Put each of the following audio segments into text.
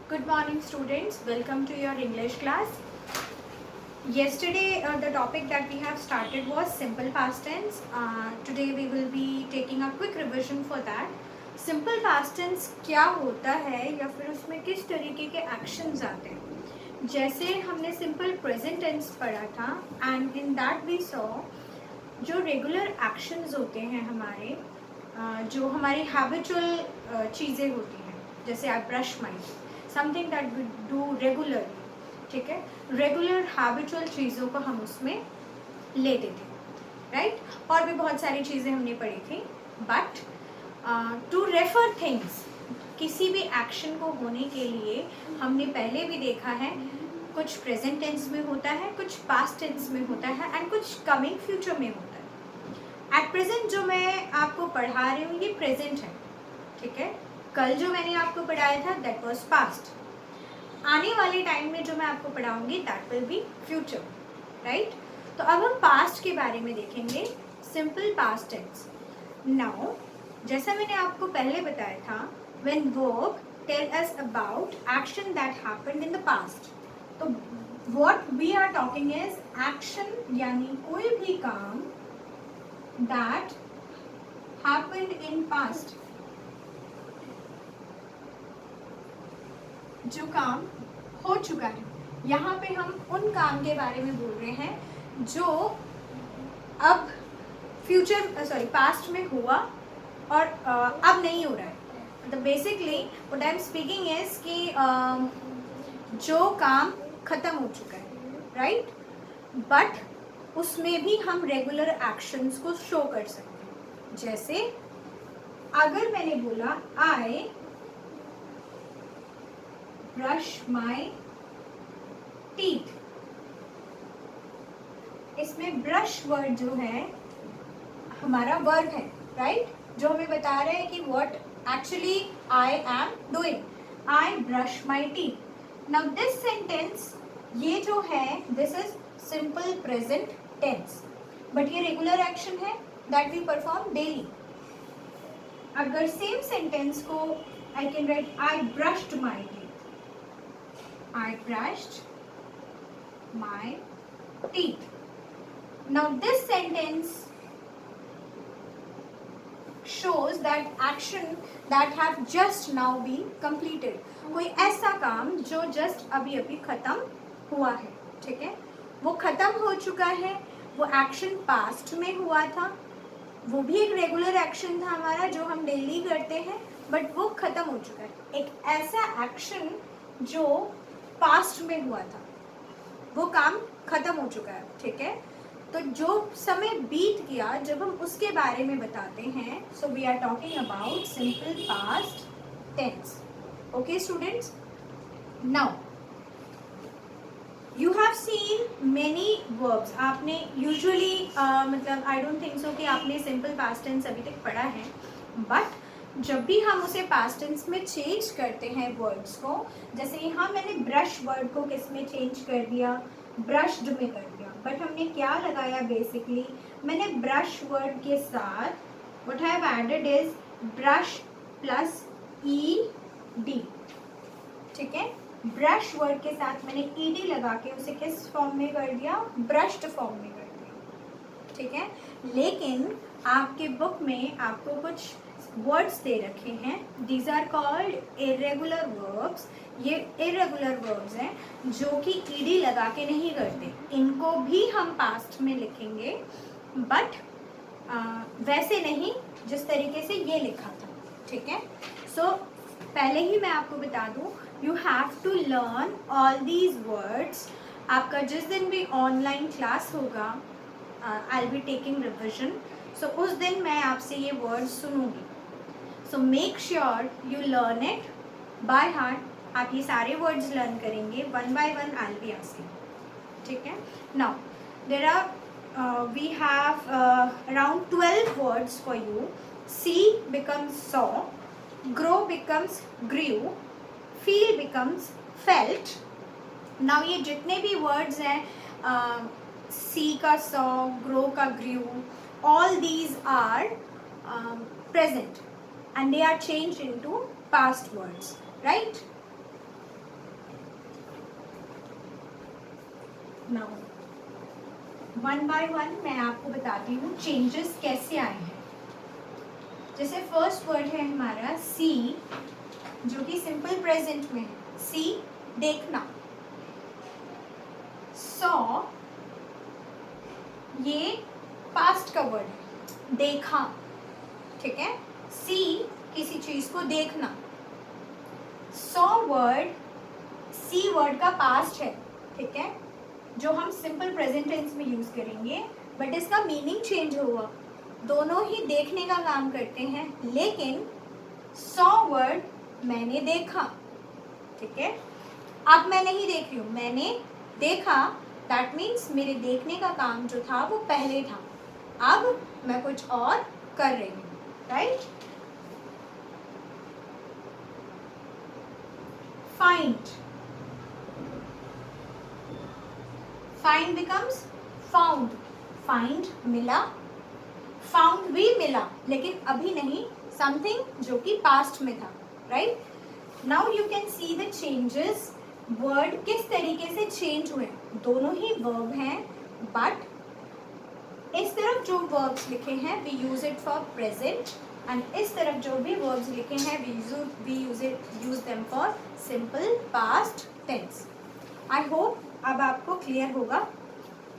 Good morning students, welcome to your English class. Yesterday the topic that we have started was simple past tense. Today we will be taking a quick revision for that. Simple past tense क्या होता है या फिर उसमें किस तरीके के actions आते हैं. जैसे हमने simple present tense पढ़ा था and in that we saw जो रेगुलर एक्शंस होते हैं हमारे जो हमारी हैबिचुअल चीज़ें होती हैं, जैसे I brush my something that we do regularly. ठीक है, रेगुलर हैबिचुअल चीज़ों को हम उसमें लेते थे, राइट. और भी बहुत सारी चीज़ें हमने पढ़ी थी. बट टू रेफर थिंग्स, किसी भी एक्शन को होने के लिए हमने पहले भी देखा है कुछ प्रेजेंट टेंस में होता है, कुछ पास्ट टेंस में होता है एंड कुछ कमिंग फ्यूचर में होता है. एट प्रेजेंट जो मैं आपको पढ़ा रही हूँ ये प्रेजेंट है. ठीक है, कल जो मैंने आपको पढ़ाया था दैट वाज पास्ट. आने वाले टाइम में जो मैं आपको पढ़ाऊंगी that will be future, right. तो अब हम पास्ट के बारे में देखेंगे, सिंपल पास्ट टेंस. नाउ जैसा मैंने आपको पहले बताया था, when verb tell us about action that happened in the past. तो what we are talking is action, यानी कोई भी काम दैट हैपेंड इन पास्ट, जो काम हो चुका है. यहाँ पे हम उन काम के बारे में बोल रहे हैं जो अब फ्यूचर पास्ट में हुआ और अब नहीं हो रहा है. मतलब basically what I am speaking is कि जो काम ख़त्म हो चुका है, राइट. बट उसमें भी हम रेगुलर एक्शंस को शो कर सकते हैं. जैसे अगर मैंने बोला आई ब्रश माई टीथ, इसमें ब्रश वर्ड जो है हमारा वर्ब है, राइट. जो हमें बता रहे हैं कि what actually I am doing, I brush my teeth. Now this sentence, ये जो है this is simple present tense, but ये रेगुलर एक्शन है दैट वी परफॉर्म डेली. अगर सेम सेंटेंस को I can write I brushed my teeth, I brushed my teeth. Now this sentence shows that action that have just now been completed. कोई ऐसा काम जो just अभी अभी खत्म हुआ है. ठीक है, वो खत्म हो चुका है, वो एक्शन पास्ट में हुआ था, वो भी एक रेगुलर एक्शन था हमारा जो हम डेली करते हैं, बट वो खत्म हो चुका है. एक ऐसा एक्शन जो पास्ट में हुआ था, वो काम खत्म हो चुका है. ठीक है, तो जो समय बीत गया जब हम उसके बारे में बताते हैं, so we are talking about simple past tense. Okay students, now you have seen many verbs. आपने यूजुअली मतलब आई डोंट थिंक सो कि आपने सिंपल पास्ट टेंस अभी तक पढ़ा है, बट जब भी हम उसे पास्ट टेंस में चेंज करते हैं वर्ड्स को, जैसे यहाँ मैंने ब्रश वर्ड को किस में चेंज कर दिया, ब्रश्ड में कर दिया. बट हमने क्या लगाया, बेसिकली मैंने ब्रश वर्ड के साथ what I have added is brush plus E D. ठीक है, ब्रश वर्ड के साथ मैंने ई डी लगा के उसे किस फॉर्म में कर दिया, ब्रश्ड फॉर्म में कर दिया. ठीक है, लेकिन आपके बुक में आपको कुछ वर्ड्स दे रखे हैं, these are called irregular verbs. ये इरेगुलर वर्ब्स हैं जो कि ईडी लगा के नहीं करते. इनको भी हम पास्ट में लिखेंगे, बट वैसे नहीं जिस तरीके से ये लिखा था. ठीक है, सो पहले ही मैं आपको बता दूं, you have to learn all these words. आपका जिस दिन भी ऑनलाइन क्लास होगा, I will be taking revision, so उस दिन मैं आपसे ये वर्ड्स सुनूंगी. So make sure you learn it by heart. आप ये सारे वर्ड्स लर्न करेंगे, one by one I will be asking. ठीक है, now there are we have around 12 words for you. See becomes saw, grow becomes grieve, feel becomes felt. Now ये जितने भी words हैं, सी का सॉ, ग्रो का grieve, all these are present and they are changed into past words, right. Now one by one मैं आपको बताती हूँ चेंजेस कैसे आए हैं। जैसे फर्स्ट वर्ड है हमारा सी, जो कि सिंपल प्रेजेंट में है। सी देखना, सॉ ये पास्ट का वर्ड है, देखा, ठीक है। सी किसी चीज को देखना, सॉ वर्ड सी वर्ड का पास्ट है, ठीक है, जो हम सिंपल प्रेजेंट टेंस में यूज करेंगे, बट इसका मीनिंग चेंज हुआ। दोनों ही देखने का काम करते हैं, लेकिन सॉ वर्ड मैंने देखा, ठीक है। अब मैं नहीं देख रही हूँ, मैंने देखा, दैट मीन्स मेरे देखने का काम जो था वो पहले था, अब मैं कुछ और कर रही हूँ, right. Find, find becomes found, find मिला, फाउंड भी मिला, लेकिन अभी नहीं, समथिंग जो कि पास्ट में था, right. Now you can see the changes, word किस तरीके से चेंज हुए। दोनों ही वर्ब हैं, बट इस तरफ जो वर्ब्स लिखे हैं we use it for present, and इस तरफ जो भी वर्ब्स लिखे हैं we use them for simple past tense. I hope अब आपको क्लियर होगा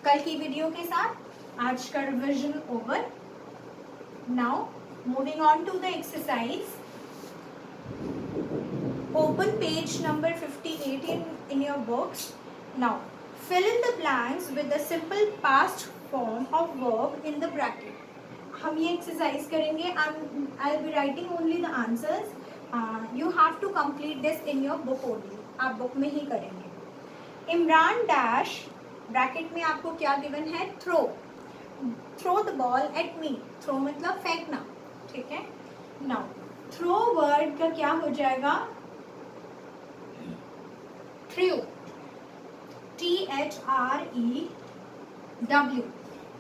कल की वीडियो के साथ। आज का revision over. Now moving on to the exercise. Open page number 58 in your books. Now, fill in the blanks with the simple past form of verb in the bracket. हम ये exercise करेंगे. I'll be writing only the answers. You have to complete this in your book only. आप book में ही करेंगे. Imran dash bracket में आपको क्या given है? Throw the ball at me. Throw मतलब फेंकना, ठीक है. Now, throw word का क्या हो जाएगा? Through, THREW।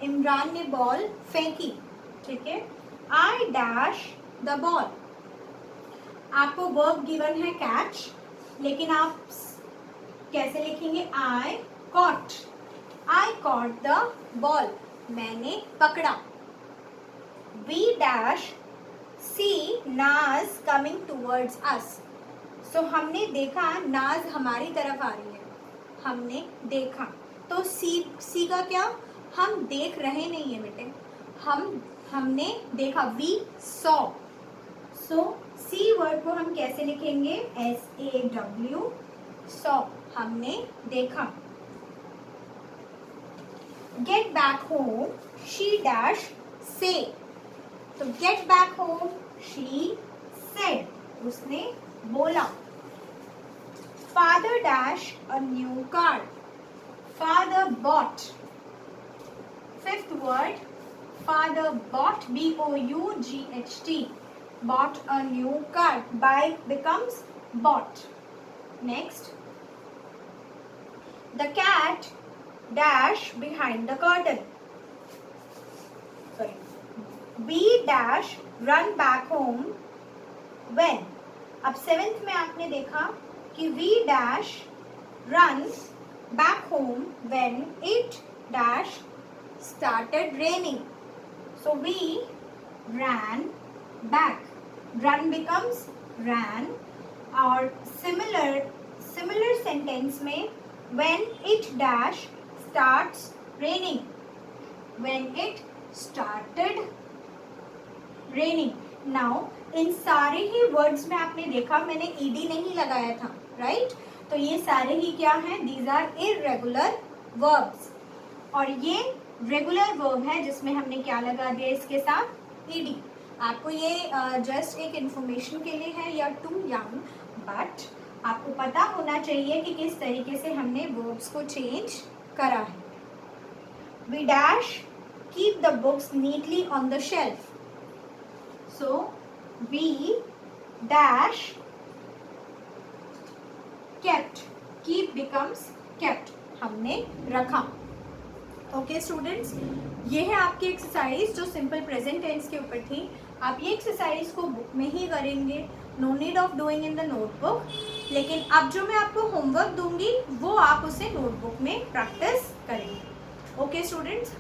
इमरान ने बॉल फेंकी, ठीक है। आई डैश द बॉल, आपको वर्ब गिवन है कैच, लेकिन आप कैसे लिखेंगे? आई कॉट द बॉल, मैंने पकड़ा। वी डैश सी नाज कमिंग टूवर्ड्स अस, सो हमने देखा नाज हमारी तरफ आ रही है, हमने देखा। तो सी का क्या? हम देख रहे नहीं है बेटे, हमने देखा, we saw. So see word को हम कैसे लिखेंगे? SAW, सॉ, हमने देखा। Get back home she dash say, तो get back home she said, उसने बोला। Father dash a new car, father bought. Fifth word, father bought, BOUGHT, bought a new car. Buy becomes bought. Next, the cat dash behind the curtain. Sorry, we dash run back home when. अब seventh में आपने देखा कि we dash run back home when it dash started raining. So we ran back. Run becomes ran. और similar sentence में when it dash starts raining. When it started raining. Now इन सारे ही words में आपने देखा मैंने ed नहीं लगाया था, राइट? तो ये सारे ही क्या हैं? These are irregular verbs. और ये रेगुलर वर्ब है जिसमें हमने क्या लगा दिया इसके साथ? ed। आपको ये जस्ट एक इंफॉर्मेशन के लिए है, या टू यंग, बट आपको पता होना चाहिए कि किस तरीके से हमने वर्ब्स को चेंज करा है। We dash keep the books neatly on the shelf. So we dash kept, keep becomes kept, हमने रखा। ओके स्टूडेंट्स, ये है आपकी एक्सरसाइज जो सिंपल प्रेजेंट टेंस के ऊपर थी। आप ये एक्सरसाइज को बुक में ही करेंगे, no need of doing in the notebook. लेकिन अब जो मैं आपको होमवर्क दूंगी वो तो आप उसे नोटबुक में प्रैक्टिस करेंगे। Okay students.